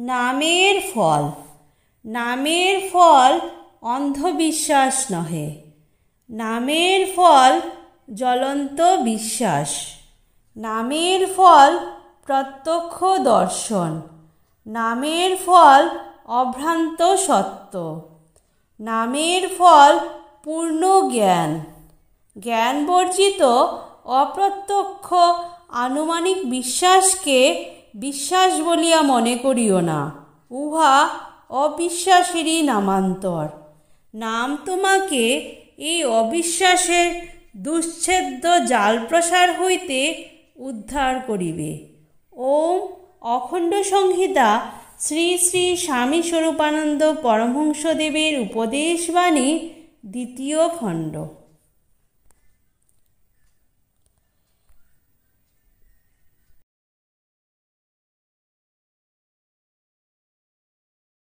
নামের ফল। নামের ফল অন্ধবিশ্বাস নহে, নামের ফল জ্বলন্ত বিশ্বাস। নামের ফল প্রত্যক্ষ দর্শন, নামের ফল অভ্রান্ত সত্য। নামের ফল পূর্ণ জ্ঞান। জ্ঞান বর্জিত অপ্রত্যক্ষ আনুমানিক বিশ্বাসকে বিশ্বাস বলিয়া মনে করিও না, উহা অবিশ্বাসেরই নামান্তর। নাম তোমাকে এই অবিশ্বাসের দুশ্ছেদ্য জালপ্রসার হইতে উদ্ধার করিবে। ওম অখণ্ড সংহিতা শ্রী শ্রী স্বামী স্বরূপানন্দ পরমহংসদেবের উপদেশবাণী, দ্বিতীয় খণ্ড।